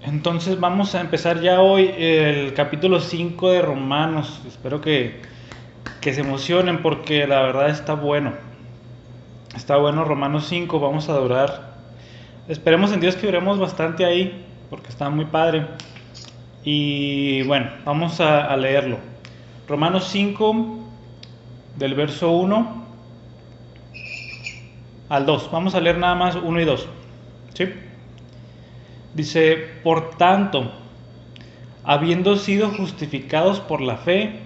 Entonces vamos a empezar ya hoy el capítulo 5 de Romanos. Espero que se emocionen porque la verdad está bueno. Está bueno Romanos 5, vamos a durar. Esperemos en Dios que duremos bastante ahí porque está muy padre. Y bueno, vamos a leerlo. Romanos 5 del verso 1 al 2. Vamos a leer nada más 1 y 2. ¿Sí? Dice, por tanto, habiendo sido justificados por la fe,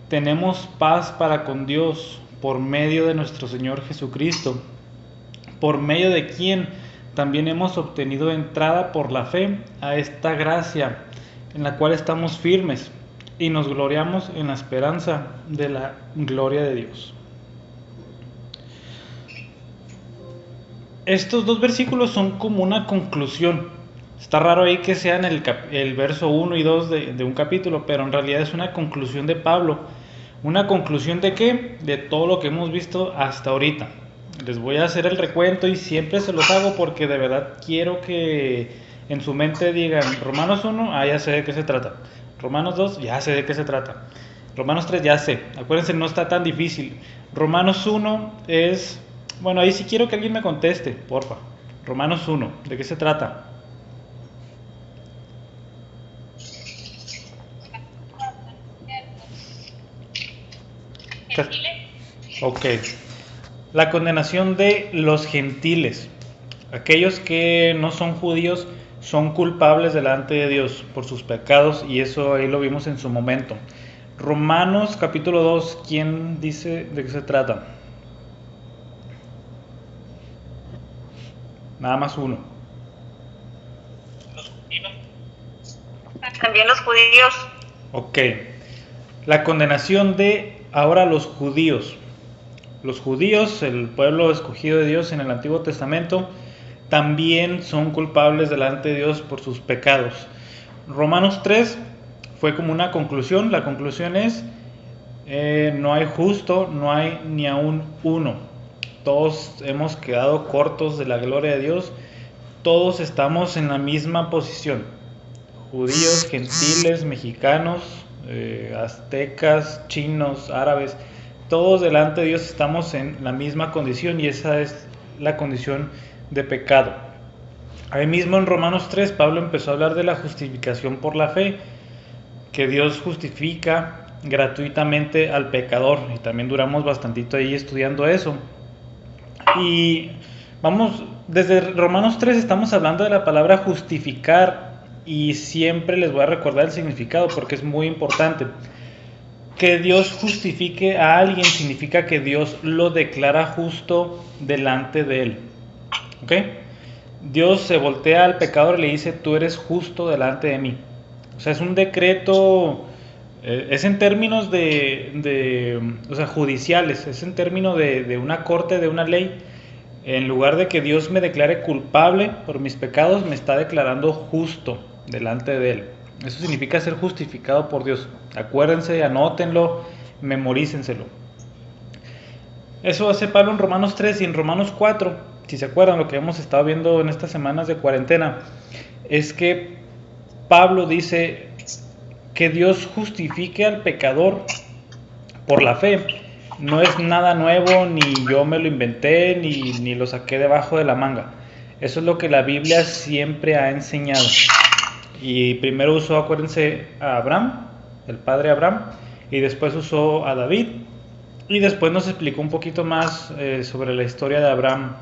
tenemos paz para con Dios por medio de nuestro Señor Jesucristo, por medio de quien también hemos obtenido entrada por la fe a esta gracia en la cual estamos firmes y nos gloriamos en la esperanza de la gloria de Dios. Estos dos versículos son como una conclusión. Está raro ahí que sean el verso 1 y 2 de un capítulo, pero en realidad es una conclusión de Pablo. ¿Una conclusión de qué? De todo lo que hemos visto hasta ahorita. Les voy a hacer el recuento y siempre se los hago porque de verdad quiero que en su mente digan Romanos 1, ya sé de qué se trata. Romanos 2, ya sé de qué se trata. Romanos 3, ya sé. Acuérdense, no está tan difícil. Romanos 1 es... Bueno, ahí sí quiero que alguien me conteste, porfa. Romanos 1, ¿de qué se trata? Ok. La condenación de los gentiles. Aquellos que no son judíos son culpables delante de Dios por sus pecados y eso ahí lo vimos en su momento. Romanos capítulo 2, ¿quién dice de qué se trata? Nada más uno. También los judíos. Ok. La condenación de ahora los judíos. Los judíos, el pueblo escogido de Dios en el Antiguo Testamento, también son culpables delante de Dios por sus pecados. Romanos 3 fue como una conclusión. La conclusión es, no hay justo, no hay ni aún uno. Todos hemos quedado cortos de la gloria de Dios. Todos estamos en la misma posición. Judíos, gentiles, mexicanos, aztecas, chinos, árabes, todos delante de Dios estamos en la misma condición y esa es la condición de pecado. Ahí mismo en Romanos 3 Pablo empezó a hablar de la justificación por la fe, que Dios justifica gratuitamente al pecador y también duramos bastantito ahí estudiando eso. Y vamos, desde Romanos 3 estamos hablando de la palabra justificar y siempre les voy a recordar el significado porque es muy importante. Que Dios justifique a alguien significa que Dios lo declara justo delante de él. ¿Ok? Dios se voltea al pecador y le dice, tú eres justo delante de mí. O sea, es un decreto, es en términos o sea, judiciales, es en términos de una corte, de una ley. En lugar de que Dios me declare culpable por mis pecados, me está declarando justo delante de él. Eso significa ser justificado por Dios. Acuérdense, anótenlo, memorícenselo. Eso hace Pablo en Romanos 3 y en Romanos 4, si se acuerdan lo que hemos estado viendo en estas semanas de cuarentena, es que Pablo dice que Dios justifique al pecador por la fe. No es nada nuevo, ni yo me lo inventé, ni lo saqué debajo de la manga. Eso es lo que la Biblia siempre ha enseñado. Y primero usó, acuérdense, a Abraham, el padre Abraham, y después usó a David, y después nos explicó un poquito más sobre la historia de Abraham,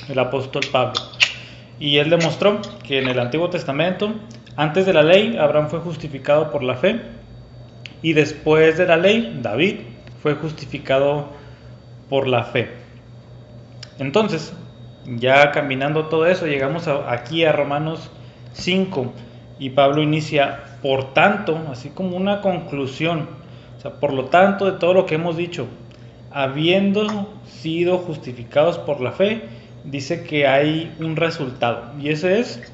el apóstol Pablo. Y él demostró que en el Antiguo Testamento, antes de la ley, Abraham fue justificado por la fe, y después de la ley, David fue justificado por la fe. Entonces, ya caminando todo eso, llegamos aquí a Romanos 5 y Pablo inicia, por tanto, así como una conclusión, o sea, por lo tanto de todo lo que hemos dicho, habiendo sido justificados por la fe, dice que hay un resultado y ese es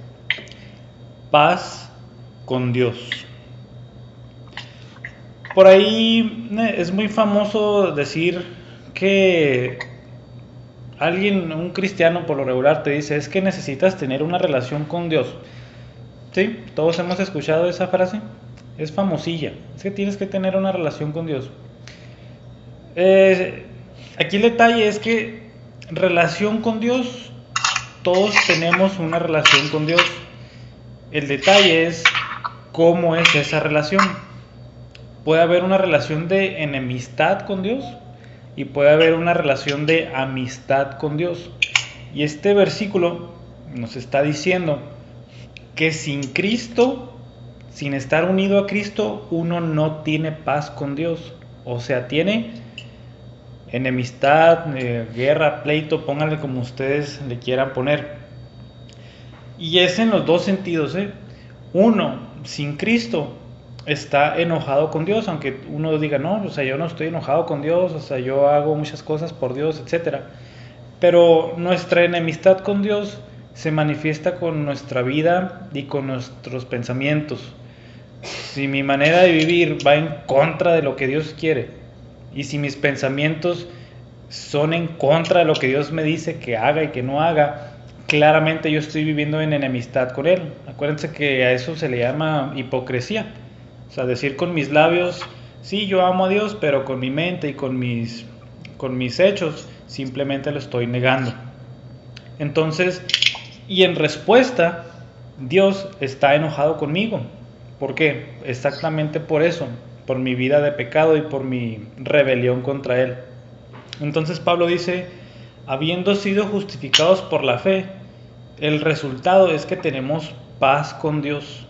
paz con Dios. Por ahí es muy famoso decir que alguien, un cristiano por lo regular te dice, es que necesitas tener una relación con Dios. Sí, todos hemos escuchado esa frase. Es famosilla. Es que tienes que tener una relación con Dios. Eh, Aquí el detalle es que relación con Dios, todos tenemos una relación con Dios. El detalle es cómo es esa relación. Puede haber una relación de enemistad con Dios y puede haber una relación de amistad con Dios. Y este versículo nos está diciendo que sin Cristo, sin estar unido a Cristo, uno no tiene paz con Dios. O sea, tiene enemistad, guerra, pleito, pónganle como ustedes le quieran poner. Y es en los dos sentidos, ¿eh? Uno, sin Cristo, está enojado con Dios, aunque uno diga, no, o sea, yo no estoy enojado con Dios, o sea, yo hago muchas cosas por Dios, etcétera. Pero nuestra enemistad con Dios se manifiesta con nuestra vida y con nuestros pensamientos. Si mi manera de vivir va en contra de lo que Dios quiere, y si mis pensamientos son en contra de lo que Dios me dice que haga y que no haga, claramente yo estoy viviendo en enemistad con Él. Acuérdense que a eso se le llama hipocresía. O sea, decir con mis labios, sí, yo amo a Dios, pero con mi mente y con mis hechos simplemente lo estoy negando. Entonces, y en respuesta, Dios está enojado conmigo. ¿Por qué? Exactamente por eso, por mi vida de pecado y por mi rebelión contra Él. Entonces Pablo dice, habiendo sido justificados por la fe, el resultado es que tenemos paz con Dios.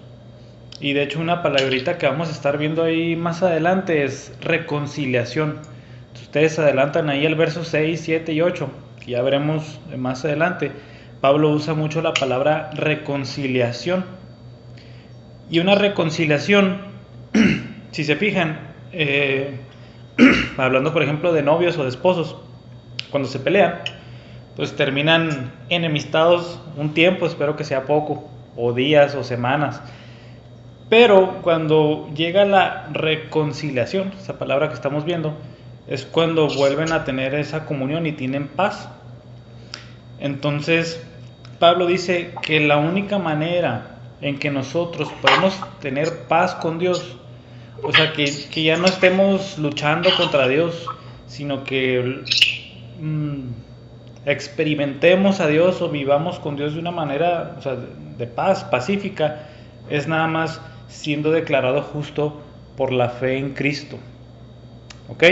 Y de hecho una palabrita que vamos a estar viendo ahí más adelante es reconciliación. Entonces, ustedes adelantan ahí el verso 6, 7 y 8, que ya veremos más adelante. Pablo usa mucho la palabra reconciliación. Y una reconciliación, si se fijan, hablando por ejemplo de novios o de esposos, cuando se pelean, pues terminan enemistados un tiempo, espero que sea poco, o días o semanas. Pero cuando llega la reconciliación, esa palabra que estamos viendo, es cuando vuelven a tener esa comunión y tienen paz. Entonces, Pablo dice que la única manera en que nosotros podemos tener paz con Dios, o sea, que ya no estemos luchando contra Dios, sino que experimentemos a Dios o vivamos con Dios de una manera, o sea, de paz, pacífica, es nada más siendo declarado justo por la fe en Cristo. ¿Ok?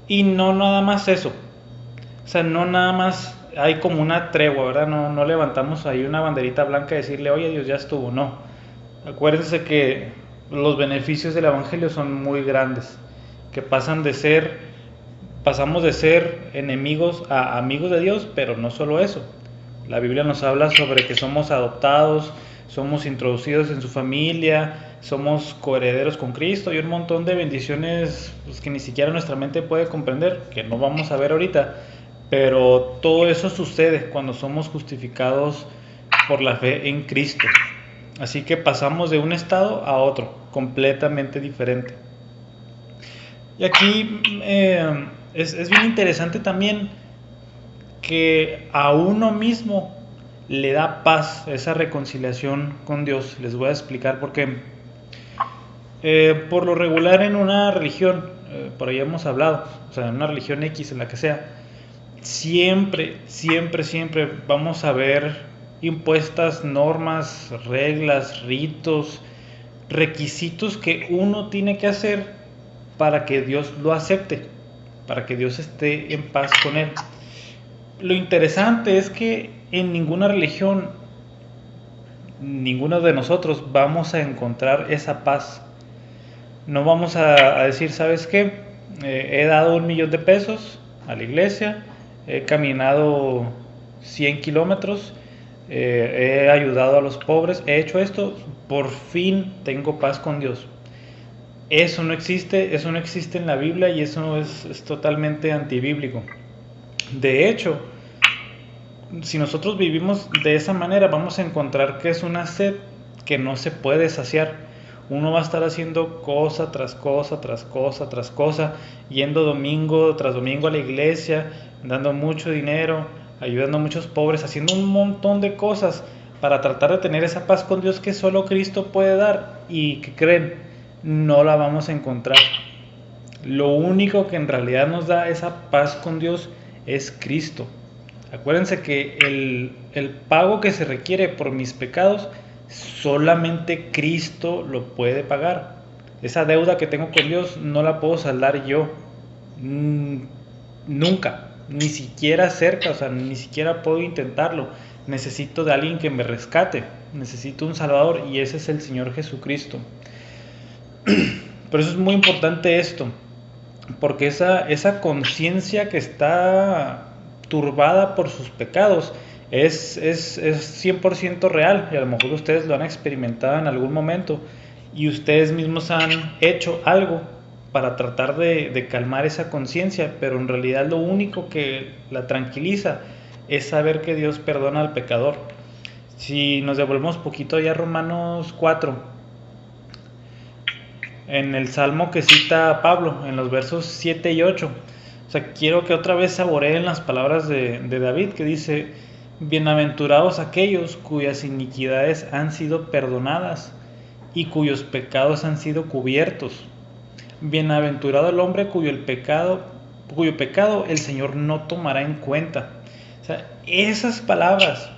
Y no nada más eso. O sea, no nada más hay como una tregua, ¿verdad? No levantamos ahí una banderita blanca y decirle, oye Dios, ya estuvo. No. Acuérdense que los beneficios del Evangelio son muy grandes. Que pasamos de ser enemigos a amigos de Dios, pero no solo eso. La Biblia nos habla sobre que somos adoptados, somos introducidos en su familia, somos coherederos con Cristo y un montón de bendiciones pues, que ni siquiera nuestra mente puede comprender, que no vamos a ver ahorita, pero todo eso sucede cuando somos justificados por la fe en Cristo. Así que pasamos de un estado a otro, completamente diferente. Y aquí es bien interesante también que a uno mismo le da paz esa reconciliación con Dios. Les voy a explicar por qué. Por lo regular en una religión, por ahí hemos hablado, o sea, en una religión X, en la que sea, siempre vamos a ver impuestas normas, reglas, ritos, requisitos que uno tiene que hacer para que Dios lo acepte, para que Dios esté en paz con él. Lo interesante es que en ninguna religión, ninguno de nosotros vamos a encontrar esa paz. No vamos a decir, ¿sabes qué? He dado 1,000,000 de pesos a la iglesia, he caminado 100 kilómetros, he ayudado a los pobres, he hecho esto, por fin tengo paz con Dios. Eso no existe en la Biblia y eso es totalmente antibíblico. De hecho, si nosotros vivimos de esa manera, vamos a encontrar que es una sed que no se puede saciar. Uno va a estar haciendo cosa tras cosa, tras cosa, tras cosa, yendo domingo tras domingo a la iglesia, dando mucho dinero, ayudando a muchos pobres, haciendo un montón de cosas para tratar de tener esa paz con Dios que solo Cristo puede dar, y que creen, no la vamos a encontrar. Lo único que en realidad nos da esa paz con Dios es Cristo. Acuérdense que el pago que se requiere por mis pecados, solamente Cristo lo puede pagar. Esa deuda que tengo con Dios no la puedo saldar yo. Nunca, ni siquiera cerca, o sea, ni siquiera puedo intentarlo. Necesito de alguien que me rescate, necesito un Salvador, y ese es el Señor Jesucristo. Por eso es muy importante esto, porque esa conciencia que está turbada por sus pecados es 100% real, y a lo mejor ustedes lo han experimentado en algún momento, y ustedes mismos han hecho algo para tratar de calmar esa conciencia, pero en realidad lo único que la tranquiliza es saber que Dios perdona al pecador. Si nos devolvemos poquito ya a Romanos 4, en el salmo que cita Pablo, en los versos 7 y 8, o sea, quiero que otra vez saboreen las palabras de David, que dice: bienaventurados aquellos cuyas iniquidades han sido perdonadas y cuyos pecados han sido cubiertos. Bienaventurado el hombre cuyo pecado el Señor no tomará en cuenta. O sea, esas palabras,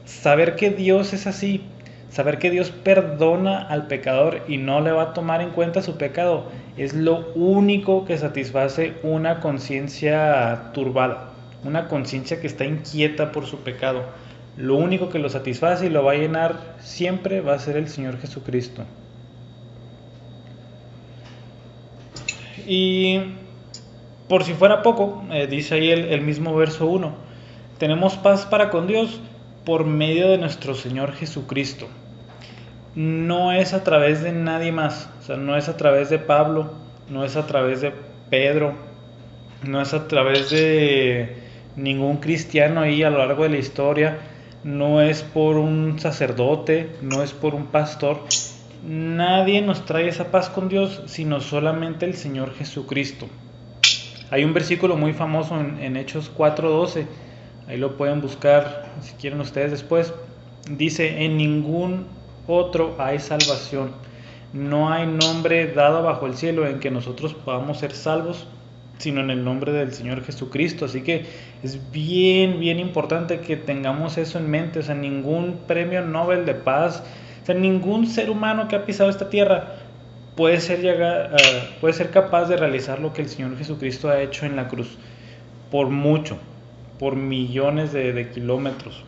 saber que Dios es así, saber que Dios perdona al pecador y no le va a tomar en cuenta su pecado, es lo único que satisface una conciencia turbada, una conciencia que está inquieta por su pecado. Lo único que lo satisface y lo va a llenar siempre va a ser el Señor Jesucristo. Y por si fuera poco, dice ahí el mismo verso 1, tenemos paz para con Dios por medio de nuestro Señor Jesucristo. No es a través de nadie más, o sea, no es a través de Pablo, no es a través de Pedro, no es a través de ningún cristiano ahí a lo largo de la historia, no es por un sacerdote, no es por un pastor. Nadie nos trae esa paz con Dios, sino solamente el Señor Jesucristo. Hay un versículo muy famoso en Hechos 4:12, ahí lo pueden buscar si quieren ustedes después. Dice: en ningún otro hay salvación, no hay nombre dado bajo el cielo en que nosotros podamos ser salvos, sino en el nombre del Señor Jesucristo. Así que es bien importante que tengamos eso en mente. O sea, ningún premio Nobel de paz, o sea, ningún ser humano que ha pisado esta tierra puede ser capaz de realizar lo que el Señor Jesucristo ha hecho en la cruz, por mucho, por millones de kilómetros.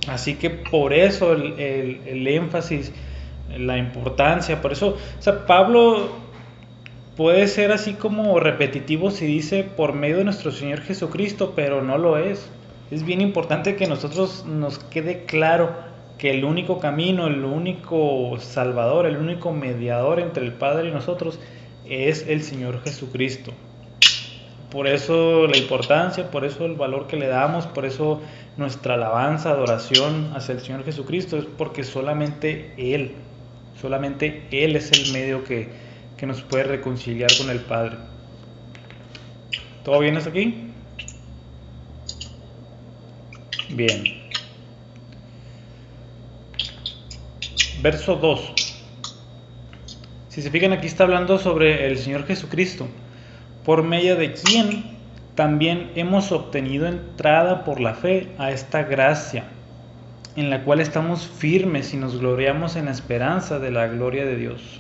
Así que por eso el énfasis, la importancia, por eso, o sea, Pablo puede ser así como repetitivo si dice por medio de nuestro Señor Jesucristo, pero no lo es. Es bien importante que nosotros nos quede claro que el único camino, el único salvador, el único mediador entre el Padre y nosotros es el Señor Jesucristo. Por eso la importancia, por eso el valor que le damos, por eso nuestra alabanza, adoración hacia el Señor Jesucristo, es porque solamente Él es el medio que nos puede reconciliar con el Padre. ¿Todo bien hasta aquí? Bien. Verso 2. Si se fijan, aquí está hablando sobre el Señor Jesucristo, por medio de quien también hemos obtenido entrada por la fe a esta gracia, en la cual estamos firmes y nos gloriamos en la esperanza de la gloria de Dios.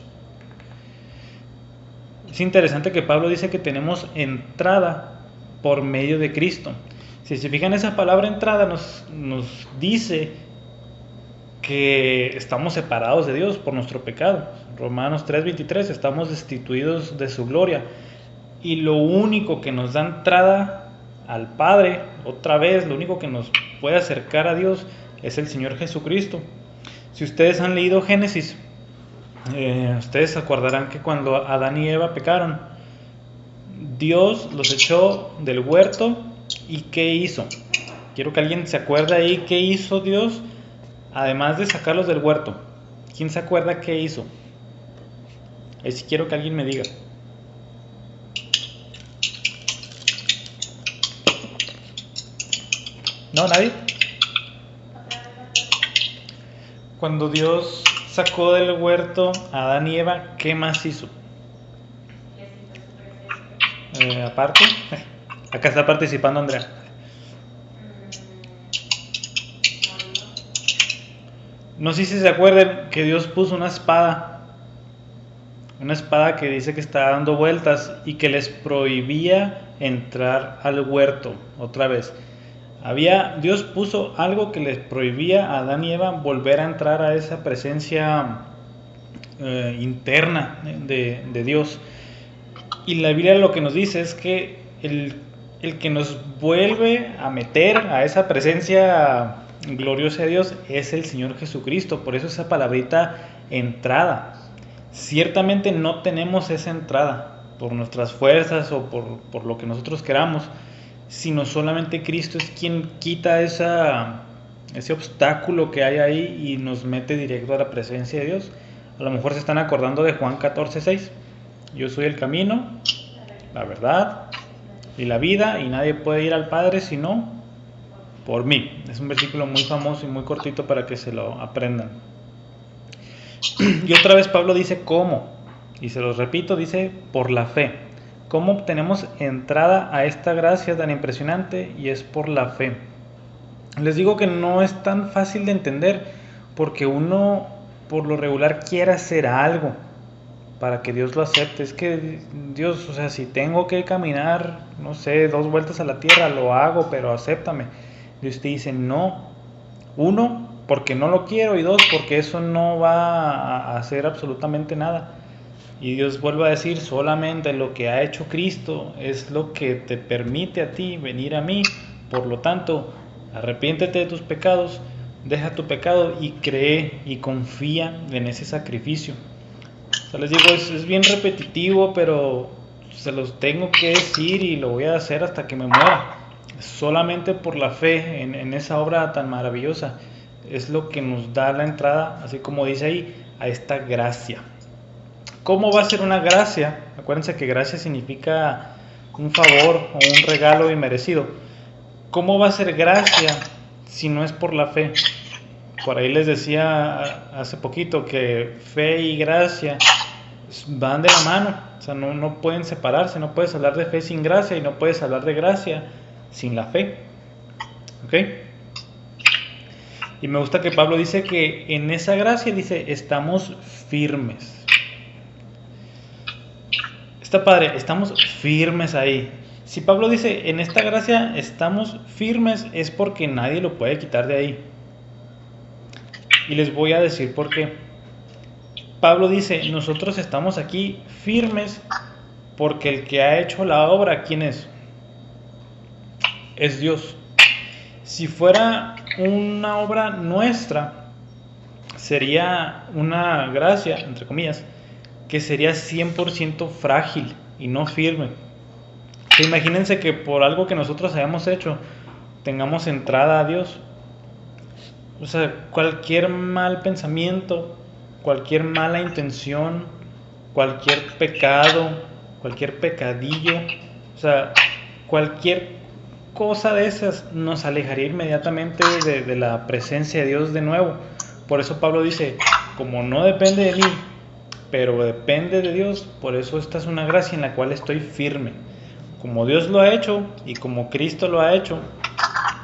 Es interesante que Pablo dice que tenemos entrada por medio de Cristo. Si se fijan, esa palabra entrada nos dice que estamos separados de Dios por nuestro pecado. Romanos 3:23, estamos destituidos de su gloria. Y lo único que nos da entrada al Padre, otra vez, lo único que nos puede acercar a Dios es el Señor Jesucristo. Si ustedes han leído Génesis, ustedes se acordarán que cuando Adán y Eva pecaron, Dios los echó del huerto. ¿Y qué hizo? Quiero que alguien se acuerde ahí qué hizo Dios, además de sacarlos del huerto. ¿Quién se acuerda qué hizo? Ahí sí quiero que alguien me diga. ¿No? ¿Nadie? Cuando Dios sacó del huerto a Adán y Eva, ¿qué más hizo? Aparte, acá está participando Andrea. No sé si se acuerdan que Dios puso una espada que dice que está dando vueltas y que les prohibía entrar al huerto otra vez. Dios puso algo que les prohibía a Adán y Eva volver a entrar a esa presencia interna de Dios. Y la Biblia lo que nos dice es que el que nos vuelve a meter a esa presencia gloriosa de Dios es el Señor Jesucristo. Por eso esa palabrita entrada. Ciertamente no tenemos esa entrada por nuestras fuerzas o por lo que nosotros queramos, sino solamente Cristo es quien quita ese obstáculo que hay ahí y nos mete directo a la presencia de Dios. A lo mejor se están acordando de Juan 14:6. Yo soy el camino, la verdad y la vida, y nadie puede ir al Padre sino por mí. Es un versículo muy famoso y muy cortito para que se lo aprendan. Y otra vez Pablo dice cómo, y se los repito, dice por la fe. ¿Cómo obtenemos entrada a esta gracia tan impresionante? Y es por la fe. Les digo que no es tan fácil de entender porque uno por lo regular quiere hacer algo para que Dios lo acepte. Es que Dios, o sea, si tengo que caminar, no sé, 2 vueltas a la tierra, lo hago, pero acéptame. Dios te dice no. 1, porque no lo quiero, y 2, porque eso no va a hacer absolutamente nada. Y Dios vuelve a decir, solamente lo que ha hecho Cristo es lo que te permite a ti venir a mí. Por lo tanto, arrepiéntete de tus pecados, deja tu pecado y cree y confía en ese sacrificio. O sea, les digo, es bien repetitivo, pero se los tengo que decir y lo voy a hacer hasta que me muera. Solamente por la fe en esa obra tan maravillosa es lo que nos da la entrada, así como dice ahí, a esta gracia. ¿Cómo va a ser una gracia? Acuérdense que gracia significa un favor o un regalo inmerecido. ¿Cómo va a ser gracia si no es por la fe? Por ahí les decía hace poquito que fe y gracia van de la mano, o sea, no pueden separarse. No puedes hablar de fe sin gracia y no puedes hablar de gracia sin la fe. ¿Ok? Y me gusta que Pablo dice que en esa gracia, dice, estamos firmes. Está padre, estamos firmes ahí. Si Pablo dice, en esta gracia estamos firmes, es porque nadie lo puede quitar de ahí. Y les voy a decir por qué. Pablo dice, nosotros estamos aquí firmes porque el que ha hecho la obra, ¿quién es? Es Dios. Si fuera una obra nuestra, sería una gracia, entre comillas, que sería 100% frágil y no firme. Imagínense que por algo que nosotros hayamos hecho, tengamos entrada a Dios. O sea, cualquier mal pensamiento, cualquier mala intención, cualquier pecado, cualquier pecadillo, o sea, cualquier cosa de esas nos alejaría inmediatamente de la presencia de Dios de nuevo. Por eso Pablo dice, como no depende de mí, pero depende de Dios, por eso esta es una gracia en la cual estoy firme. Como Dios lo ha hecho y como Cristo lo ha hecho,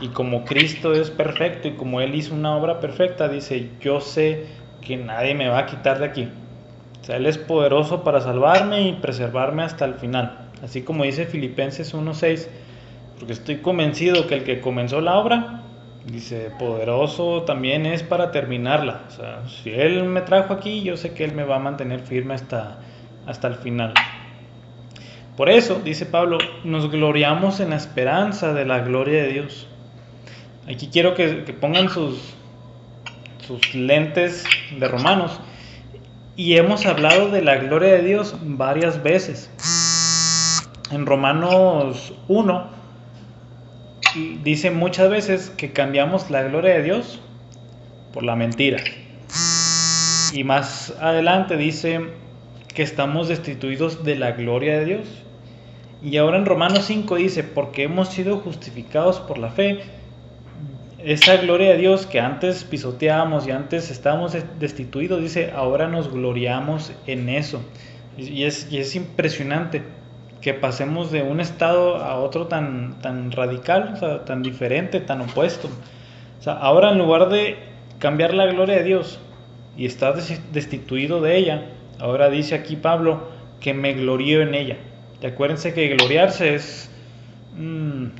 y como Cristo es perfecto y como Él hizo una obra perfecta, dice, yo sé que nadie me va a quitar de aquí. O sea, Él es poderoso para salvarme y preservarme hasta el final. Así como dice Filipenses 1:6, porque estoy convencido que el que comenzó la obra, dice, poderoso también es para terminarla. O sea, si Él me trajo aquí, yo sé que Él me va a mantener firme hasta el final. Por eso, dice Pablo, nos gloriamos en la esperanza de la gloria de Dios. Aquí quiero que pongan sus lentes de Romanos. Y hemos hablado de la gloria de Dios varias veces. En Romanos 1 dice muchas veces que cambiamos la gloria de Dios por la mentira. Y más adelante dice que estamos destituidos de la gloria de Dios. Y ahora en Romanos 5 dice, porque hemos sido justificados por la fe, esa gloria de Dios que antes pisoteábamos y antes estábamos destituidos, dice, ahora nos gloriamos en eso. Y es impresionante que pasemos de un estado a otro tan radical, o sea, tan diferente, tan opuesto. O sea, ahora en lugar de cambiar la gloria de Dios y estar destituido de ella, ahora dice aquí Pablo que me glorío en ella. Y acuérdense que gloriarse es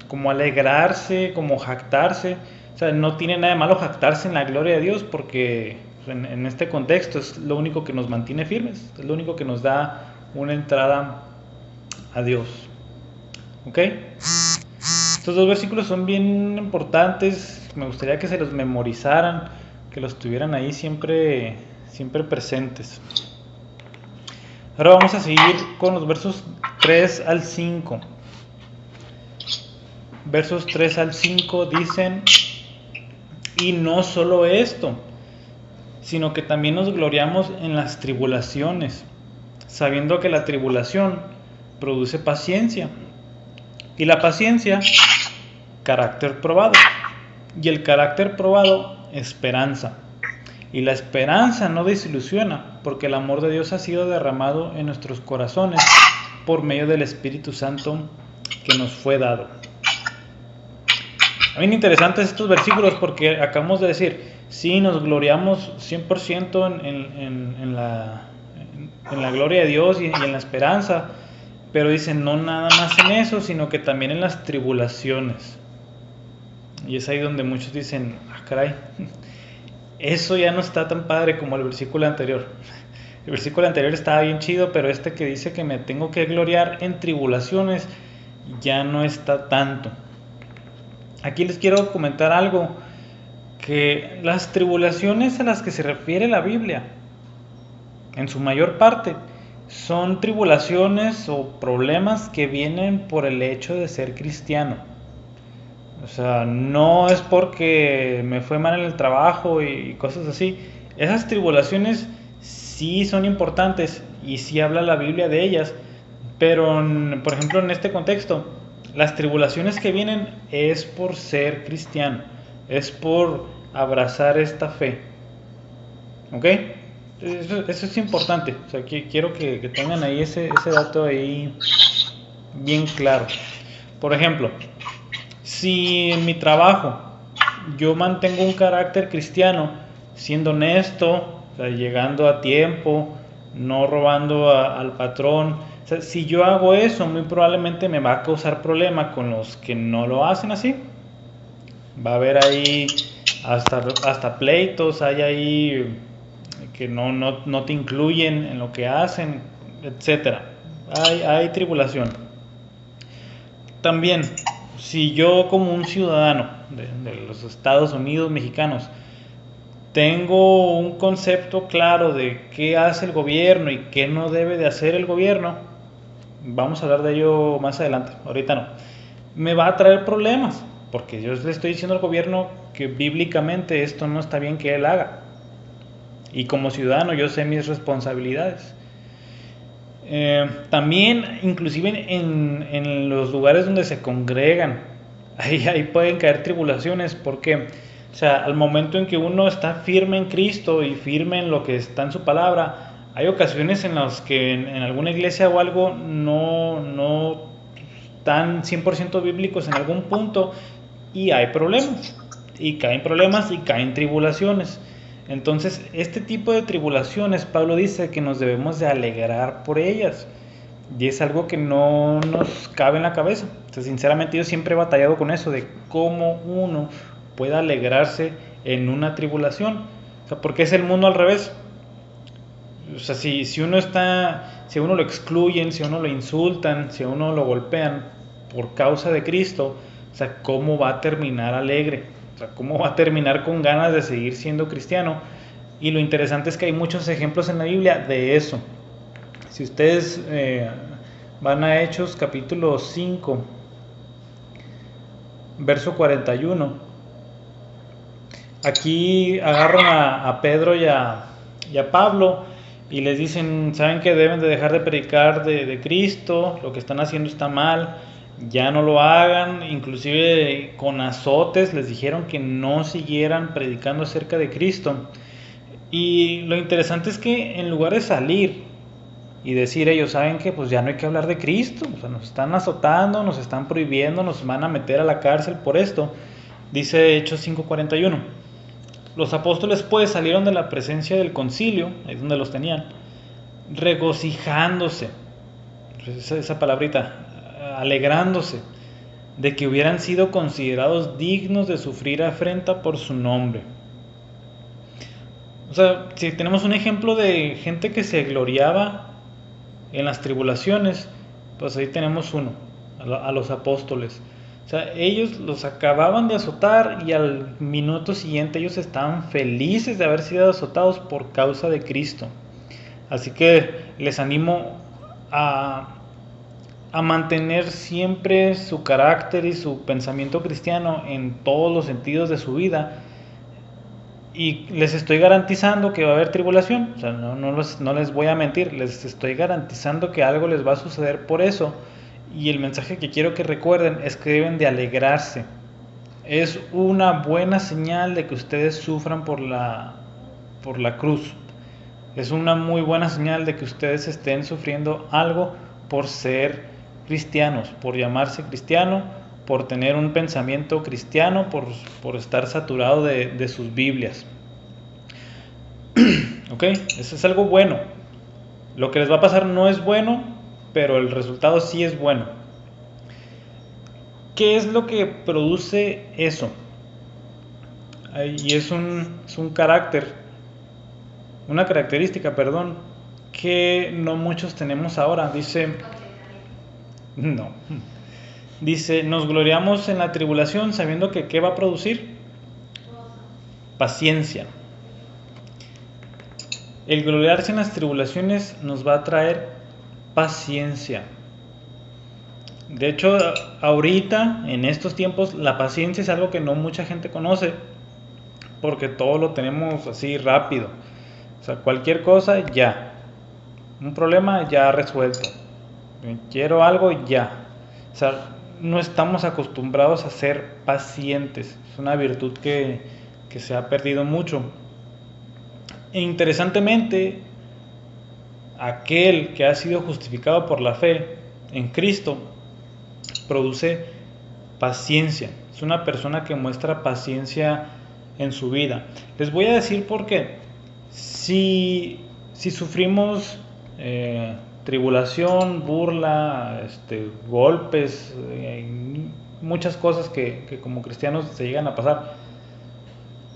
como alegrarse, como jactarse. O sea, no tiene nada de malo jactarse en la gloria de Dios porque en este contexto es lo único que nos mantiene firmes, es lo único que nos da una entrada a Dios. ¿Ok? Estos dos versículos son bien importantes, me gustaría que se los memorizaran, que los tuvieran ahí siempre presentes. Ahora vamos a seguir con los versos 3 al 5. Versos 3 al 5 dicen, y no solo esto, sino que también nos gloriamos en las tribulaciones, sabiendo que la tribulación produce paciencia, y la paciencia, carácter probado, y el carácter probado, esperanza. Y la esperanza no desilusiona, porque el amor de Dios ha sido derramado en nuestros corazones por medio del Espíritu Santo que nos fue dado. Bien interesantes estos versículos porque acabamos de decir, sí, nos gloriamos 100% en la gloria de Dios y en la esperanza, pero dicen no nada más en eso, sino que también en las tribulaciones. Y es ahí donde muchos dicen, caray, eso ya no está tan padre como el versículo anterior. El versículo anterior estaba bien chido, pero este que dice que me tengo que gloriar en tribulaciones ya no está tanto. Aquí les quiero comentar algo, que las tribulaciones a las que se refiere la Biblia, en su mayor parte, son tribulaciones o problemas que vienen por el hecho de ser cristiano. O sea, no es porque me fue mal en el trabajo y cosas así. Esas tribulaciones sí son importantes y sí habla la Biblia de ellas, pero por ejemplo en este contexto, las tribulaciones que vienen es por ser cristiano, es por abrazar esta fe. ¿Ok? Eso es importante. O sea, quiero que tengan ahí ese dato ahí bien claro. Por ejemplo, si en mi trabajo yo mantengo un carácter cristiano, siendo honesto, o sea, llegando a tiempo, no robando al patrón, o sea, si yo hago eso, muy probablemente me va a causar problema con los que no lo hacen así. Va a haber ahí hasta pleitos, hay ahí que no te incluyen en lo que hacen, etcétera. Hay tribulación. También, si yo como un ciudadano de los Estados Unidos mexicanos tengo un concepto claro de qué hace el gobierno y qué no debe de hacer el gobierno, vamos a hablar de ello más adelante, ahorita no, me va a traer problemas, porque yo le estoy diciendo al gobierno que bíblicamente esto no está bien que él haga, y como ciudadano yo sé mis responsabilidades. También, inclusive en los lugares donde se congregan, ahí pueden caer tribulaciones, porque, o sea, al momento en que uno está firme en Cristo y firme en lo que está en su palabra, hay ocasiones en las que en alguna iglesia o algo no están 100% bíblicos en algún punto y hay problemas, y caen tribulaciones. Entonces, este tipo de tribulaciones, Pablo dice que nos debemos de alegrar por ellas. Y es algo que no nos cabe en la cabeza. O sea, sinceramente yo siempre he batallado con eso, de cómo uno puede alegrarse en una tribulación. O sea, porque es el mundo al revés. O sea, si a uno lo excluyen, si a uno lo insultan, si a uno lo golpean por causa de Cristo, o sea, ¿cómo va a terminar alegre? O sea, ¿cómo va a terminar con ganas de seguir siendo cristiano? Y lo interesante es que hay muchos ejemplos en la Biblia de eso. Si ustedes van a Hechos capítulo 5, verso 41, aquí agarran a Pedro y a Pablo y les dicen, saben que deben de dejar de predicar de Cristo, lo que están haciendo está mal. ya no lo hagan, inclusive con azotes les dijeron que no siguieran predicando acerca de Cristo. Y lo interesante es que en lugar de salir y decir ellos, ¿saben qué? Pues ya no hay que hablar de Cristo, o sea, nos están azotando, nos están prohibiendo, nos van a meter a la cárcel por esto. Dice Hechos 5:41, los apóstoles pues salieron de la presencia del concilio, ahí es donde los tenían, regocijándose, esa palabrita, alegrándose de que hubieran sido considerados dignos de sufrir afrenta por su nombre. O sea, si tenemos un ejemplo de gente que se gloriaba en las tribulaciones, pues ahí tenemos uno, a los apóstoles. O sea, ellos los acababan de azotar y al minuto siguiente ellos estaban felices de haber sido azotados por causa de Cristo. Así que les animo a mantener siempre su carácter y su pensamiento cristiano en todos los sentidos de su vida. Y les estoy garantizando que va a haber tribulación, o sea, no les voy a mentir, les estoy garantizando que algo les va a suceder por eso. Y el mensaje que quiero que recuerden es que deben de alegrarse. Es una buena señal de que ustedes sufran por la cruz. Es una muy buena señal de que ustedes estén sufriendo algo por ser cristianos, por llamarse cristiano, por tener un pensamiento cristiano, por estar saturado de sus Biblias. ¿Ok? Eso es algo bueno. Lo que les va a pasar no es bueno, pero el resultado sí es bueno. ¿Qué es lo que produce eso? Y es un carácter, una característica, que no muchos tenemos ahora. Dice, nos gloriamos en la tribulación sabiendo que ¿qué va a producir? Paciencia. El gloriarse en las tribulaciones nos va a traer paciencia. De hecho, ahorita, en estos tiempos, la paciencia es algo que no mucha gente conoce, porque todo lo tenemos así rápido. O sea, cualquier cosa, ya. Un problema, ya resuelto. Quiero algo, ya. O sea, no estamos acostumbrados a ser pacientes. Es una virtud que se ha perdido mucho. E interesantemente, aquel que ha sido justificado por la fe en Cristo produce paciencia. Es una persona que muestra paciencia en su vida. Les voy a decir por qué. Si sufrimos tribulación, burla, golpes, muchas cosas que como cristianos se llegan a pasar.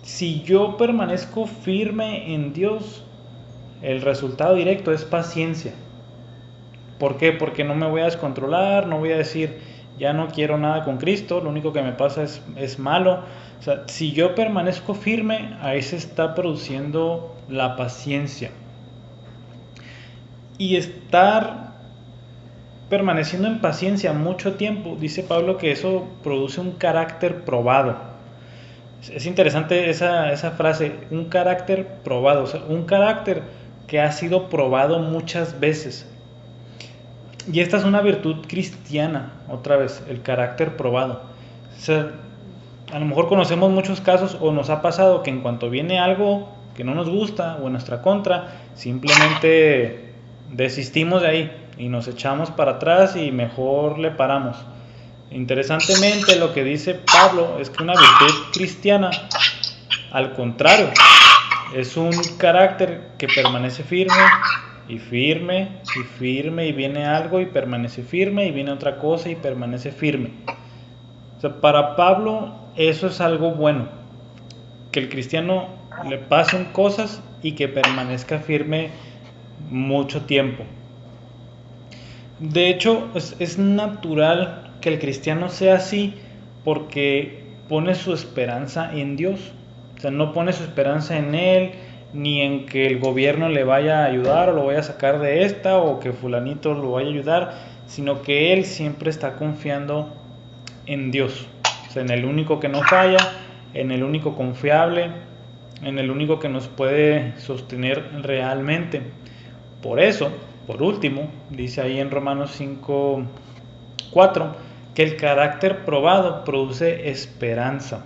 Si yo permanezco firme en Dios, el resultado directo es paciencia. ¿Por qué? Porque no me voy a descontrolar, no voy a decir, ya no quiero nada con Cristo, lo único que me pasa es malo. O sea, si yo permanezco firme, ahí se está produciendo la paciencia. Y estar permaneciendo en paciencia mucho tiempo, dice Pablo que eso produce un carácter probado. Es interesante esa frase, un carácter probado, o sea, un carácter que ha sido probado muchas veces. Y esta es una virtud cristiana, otra vez, el carácter probado. O sea, a lo mejor conocemos muchos casos o nos ha pasado que en cuanto viene algo que no nos gusta o en nuestra contra, simplemente desistimos de ahí y nos echamos para atrás y mejor le paramos. Interesantemente, lo que dice Pablo es que una virtud cristiana, al contrario, es un carácter que permanece firme y firme y firme, y viene algo y permanece firme, y viene otra cosa y permanece firme. O sea, para Pablo eso es algo bueno, que el cristiano le pasen cosas y que permanezca firme mucho tiempo. De hecho, es natural que el cristiano sea así porque pone su esperanza en Dios. O sea, no pone su esperanza en Él, ni en que el gobierno le vaya a ayudar o lo vaya a sacar de esta, o que fulanito lo vaya a ayudar, sino que Él siempre está confiando en Dios. O sea, en el único que no falla, en el único confiable, en el único que nos puede sostener realmente. Por eso, por último, dice ahí en Romanos 5:4, que el carácter probado produce esperanza.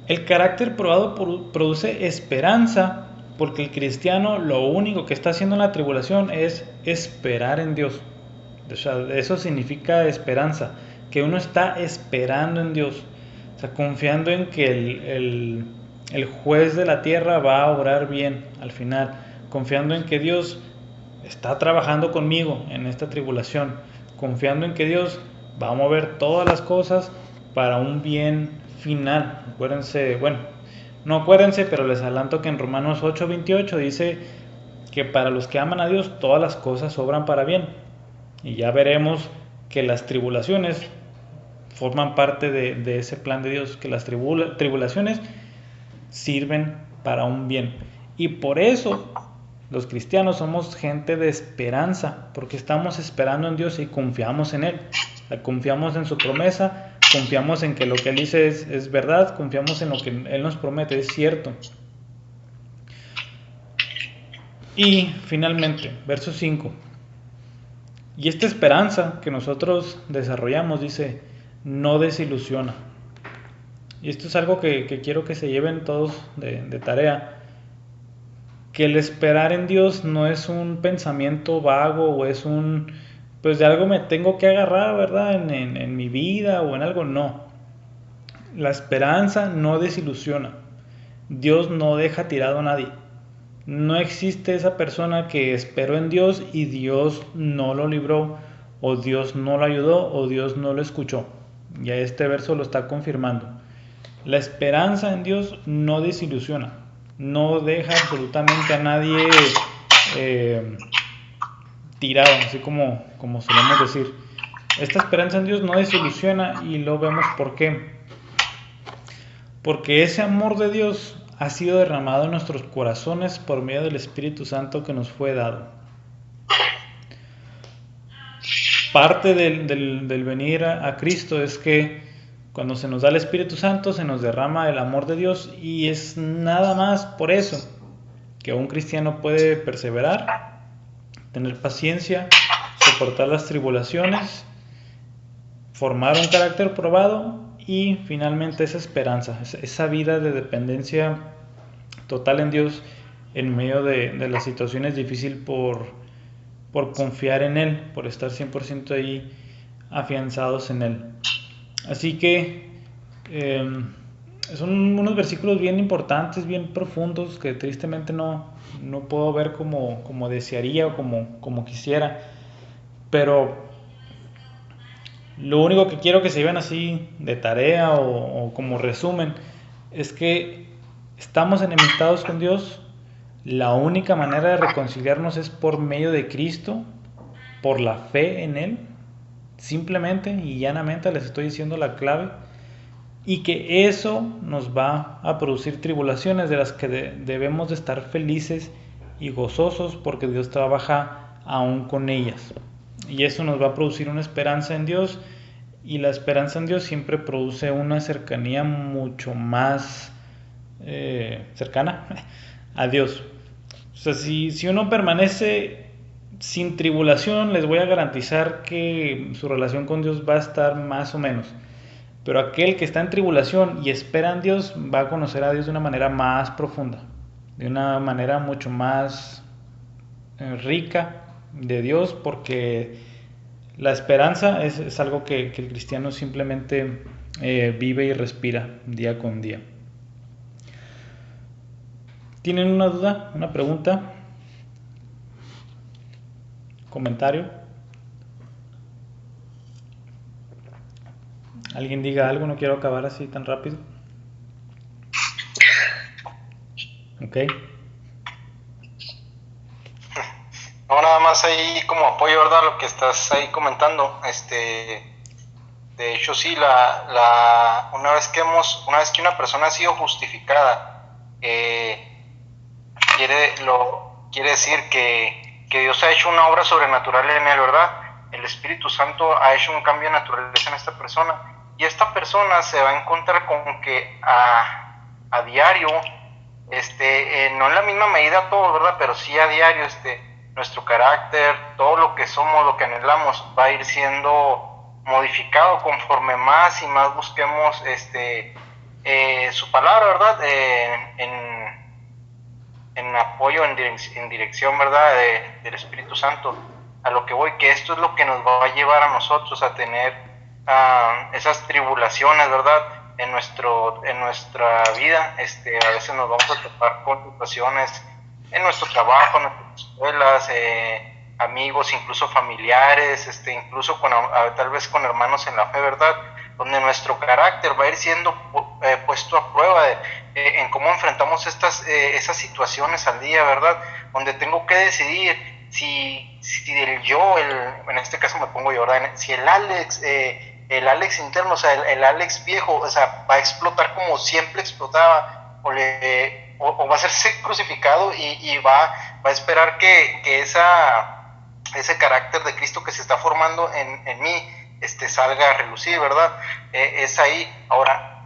El carácter probado produce esperanza porque el cristiano lo único que está haciendo en la tribulación es esperar en Dios. O sea, eso significa esperanza, que uno está esperando en Dios, o sea, confiando en que el juez de la tierra va a obrar bien al final, confiando en que Dios está trabajando conmigo en esta tribulación, confiando en que Dios va a mover todas las cosas para un bien final. Acuérdense, bueno, no acuérdense, pero les adelanto que en Romanos 8:28 dice que para los que aman a Dios todas las cosas obran para bien. Y ya veremos que las tribulaciones forman parte de ese plan de Dios, que las tribulaciones sirven para un bien. Y por eso los cristianos somos gente de esperanza, porque estamos esperando en Dios y confiamos en Él. Confiamos en su promesa, confiamos en que lo que Él dice es verdad, confiamos en lo que Él nos promete, es cierto. Y finalmente, verso 5. Y esta esperanza que nosotros desarrollamos, dice, no desilusiona. Y esto es algo que quiero que se lleven todos de tarea. Que el esperar en Dios no es un pensamiento vago o es pues de algo me tengo que agarrar, ¿verdad? En mi vida o en algo, no. La esperanza no desilusiona. Dios no deja tirado a nadie. No existe esa persona que esperó en Dios y Dios no lo libró, o Dios no lo ayudó, o Dios no lo escuchó. Ya este verso lo está confirmando. La esperanza en Dios no desilusiona, no deja absolutamente a nadie tirado, así como solemos decir. Esta esperanza en Dios no desilusiona y lo vemos por qué. Porque ese amor de Dios ha sido derramado en nuestros corazones por medio del Espíritu Santo que nos fue dado. Parte del venir a Cristo es que cuando se nos da el Espíritu Santo se nos derrama el amor de Dios, y es nada más por eso que un cristiano puede perseverar, tener paciencia, soportar las tribulaciones, formar un carácter probado y finalmente esa esperanza, esa vida de dependencia total en Dios en medio de las situaciones difíciles por confiar en Él, por estar 100% ahí afianzados en Él. Así que son unos versículos bien importantes, bien profundos, que tristemente no puedo ver como desearía o como quisiera, pero lo único que quiero que se lleven así de tarea o como resumen es que estamos enemistados con Dios. La única manera de reconciliarnos es por medio de Cristo, por la fe en Él. Simplemente y llanamente les estoy diciendo la clave, y que eso nos va a producir tribulaciones de las que debemos de estar felices y gozosos, porque Dios trabaja aún con ellas, y eso nos va a producir una esperanza en Dios, y la esperanza en Dios siempre produce una cercanía mucho más cercana a Dios. O sea, si uno permanece sin tribulación, les voy a garantizar que su relación con Dios va a estar más o menos. Pero aquel que está en tribulación y espera en Dios va a conocer a Dios de una manera más profunda, de una manera mucho más rica de Dios, porque la esperanza es algo que el cristiano simplemente vive y respira día con día. ¿Tienen una duda? ¿Una pregunta? ¿Comentario? ¿Alguien diga algo? No quiero acabar así tan rápido. Ok. No, nada más ahí como apoyo, ¿verdad? Lo que estás ahí comentando. De hecho, sí, una vez que una persona ha sido justificada, quiere decir que Dios ha hecho una obra sobrenatural en él, ¿verdad? El Espíritu Santo ha hecho un cambio de naturaleza en esta persona, y esta persona se va a encontrar con que a diario, no en la misma medida todo, ¿verdad? Pero sí a diario, nuestro carácter, todo lo que somos, lo que anhelamos, va a ir siendo modificado conforme más y más busquemos su palabra, ¿verdad? En apoyo, en dirección, ¿verdad? Del Espíritu Santo. A lo que voy, que esto es lo que nos va a llevar a nosotros a tener esas tribulaciones, ¿verdad? En nuestra vida. A veces nos vamos a topar con situaciones en nuestro trabajo, en nuestras escuelas, amigos, incluso familiares, incluso tal vez con hermanos en la fe, ¿verdad? Donde nuestro carácter va a ir siendo puesto a prueba en cómo enfrentamos esas situaciones al día, ¿verdad? Donde tengo que decidir si en este caso me pongo yo, ¿verdad? Si el Alex interno, o sea, el Alex viejo, o sea, va a explotar como siempre explotaba, o va a ser crucificado y va a esperar que ese carácter de Cristo que se está formando en mí salga a relucir, ¿verdad? Es ahí. Ahora,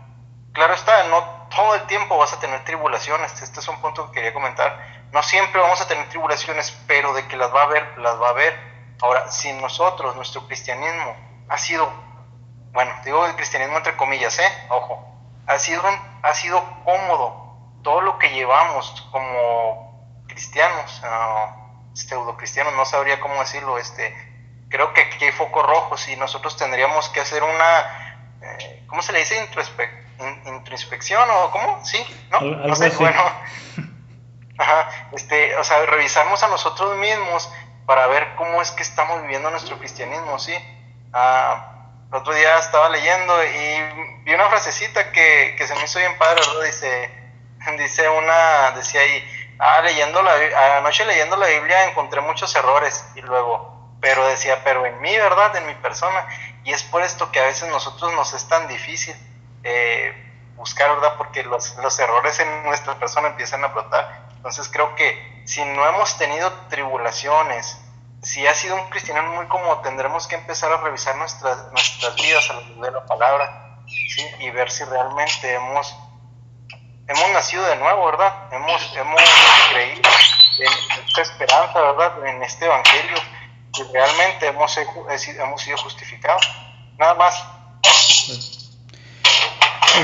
claro está, no todo el tiempo vas a tener tribulaciones. Este es un punto que quería comentar. No siempre vamos a tener tribulaciones, pero de que las va a haber, las va a haber. Ahora, si nuestro cristianismo ha sido, bueno, digo el cristianismo entre comillas, ojo, ha sido cómodo todo lo que llevamos como cristianos, pseudo-cristianos, no sabría cómo decirlo, creo que aquí hay focos rojos y nosotros tendríamos que hacer ¿cómo se le dice? Introspección o ¿cómo? Sí, ¿no? No sé, bueno. Ajá, o sea, revisarnos a nosotros mismos para ver cómo es que estamos viviendo nuestro cristianismo, ¿sí? El otro día estaba leyendo y vi una frasecita que se me hizo bien padre, ¿verdad? Decía ahí, anoche leyendo la Biblia encontré muchos errores y luego, pero en mí, ¿verdad? En mi persona, y es por esto que a veces nosotros nos es tan difícil buscar, ¿verdad? Porque los errores en nuestra persona empiezan a brotar. Entonces creo que si no hemos tenido tribulaciones, si ha sido un cristiano muy cómodo, tendremos que empezar a revisar nuestras vidas a la luz de la palabra, ¿sí? Y ver si realmente hemos nacido de nuevo, ¿verdad? Hemos creído en esta esperanza, ¿verdad? En este evangelio, y realmente hemos sido justificados. Nada más.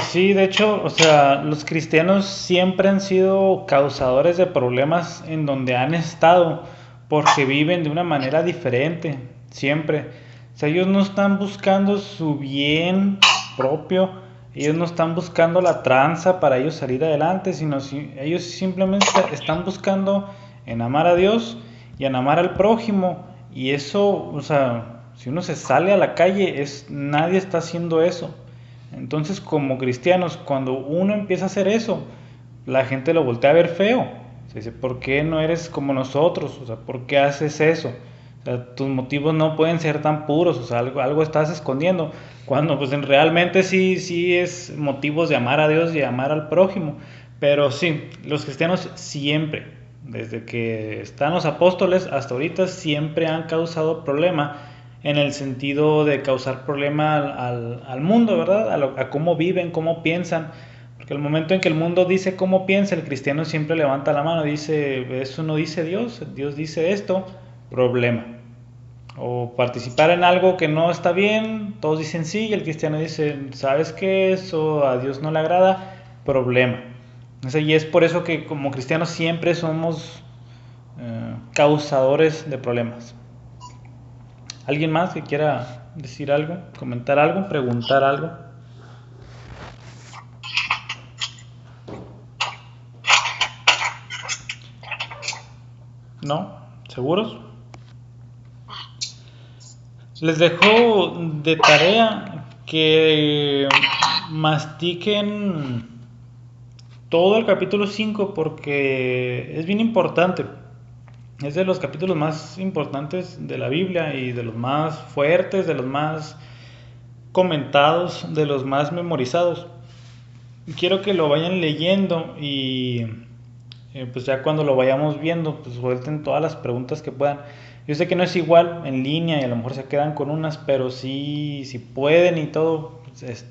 Sí, de hecho, o sea, los cristianos siempre han sido causadores de problemas en donde han estado, porque viven de una manera diferente, siempre. O sea, ellos no están buscando su bien propio, ellos no están buscando la tranza para ellos salir adelante, sino ellos simplemente están buscando en amar a Dios y en amar al prójimo. Y eso, o sea, si uno se sale a la calle, nadie está haciendo eso. Entonces, como cristianos, cuando uno empieza a hacer eso, la gente lo voltea a ver feo. Se dice, ¿por qué no eres como nosotros? O sea, ¿por qué haces eso? O sea, tus motivos no pueden ser tan puros, o sea, algo estás escondiendo. Cuando pues realmente sí es motivos de amar a Dios y de amar al prójimo. Pero sí, los cristianos siempre, desde que están los apóstoles hasta ahorita, siempre han causado problema en el sentido de causar problema al mundo, ¿verdad? A cómo viven, cómo piensan. Porque el momento en que el mundo dice cómo piensa, el cristiano siempre levanta la mano y dice, eso no dice Dios, Dios dice esto, problema. O participar en algo que no está bien, todos dicen sí, y el cristiano dice, ¿sabes qué? Eso a Dios no le agrada, problema. Y es por eso que como cristianos siempre somos causadores de problemas. ¿Alguien más que quiera decir algo, comentar algo, preguntar algo? ¿No? ¿Seguros? Les dejo de tarea que mastiquen todo el capítulo 5 porque es bien importante. Es de los capítulos más importantes de la Biblia y de los más fuertes, de los más comentados, de los más memorizados. Quiero que lo vayan leyendo y pues ya cuando lo vayamos viendo, pues suelten todas las preguntas que puedan. Yo sé que no es igual en línea y a lo mejor se quedan con unas, pero sí, si pueden y todo, pues,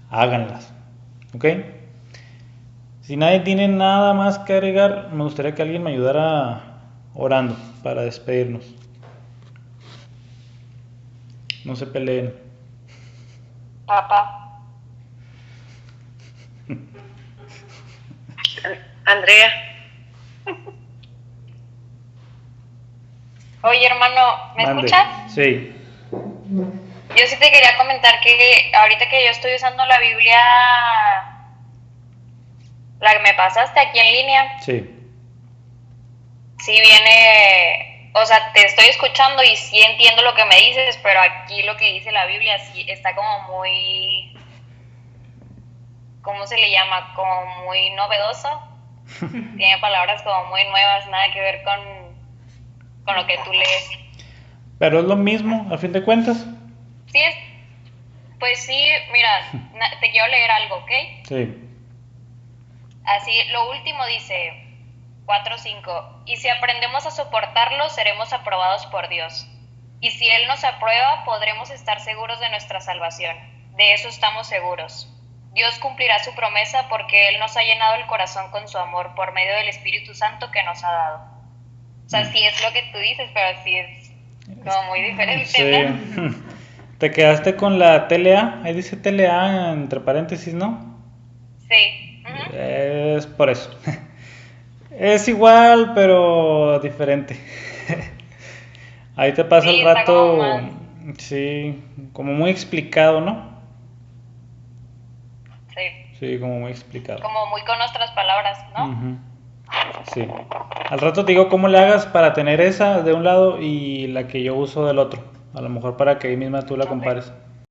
háganlas. ¿Ok? Si nadie tiene nada más que agregar, me gustaría que alguien me ayudara orando para despedirnos. No se peleen. Papá. Andrea. Oye, hermano, ¿me Mande. escuchas? Sí. Yo sí te quería comentar que ahorita que yo estoy usando la Biblia, la que me pasaste aquí en línea, Sí. sí viene, o sea, te estoy escuchando y sí entiendo lo que me dices, pero aquí lo que dice la Biblia sí está como muy, ¿cómo se le llama? Como muy novedoso. Tiene palabras como muy nuevas, nada que ver con lo que tú lees. Pero es lo mismo, a fin de cuentas. Sí, pues sí, mira, te quiero leer algo, ¿ok? Sí. Así, lo último dice 4:5, y si aprendemos a soportarlo, seremos aprobados por Dios. Y si Él nos aprueba, podremos estar seguros de nuestra salvación. De eso estamos seguros. Dios cumplirá su promesa porque Él nos ha llenado el corazón con su amor por medio del Espíritu Santo que nos ha dado. O sea, sí es lo que tú dices, pero sí es como muy diferente, Sí. ¿no? Te quedaste con la TLA. Ahí dice TLA entre paréntesis, ¿no? Sí. Ujú. Es por eso. Es igual, pero diferente. Ahí te pasa Sí, el está como rato, más. sí, como muy explicado, ¿no? Sí. Sí, como muy explicado. Como muy con nuestras palabras, ¿no? Ujú. Sí. Al rato te digo cómo le hagas para tener esa de un lado y la que yo uso del otro. A lo mejor para que ahí misma tú la Ok. compares.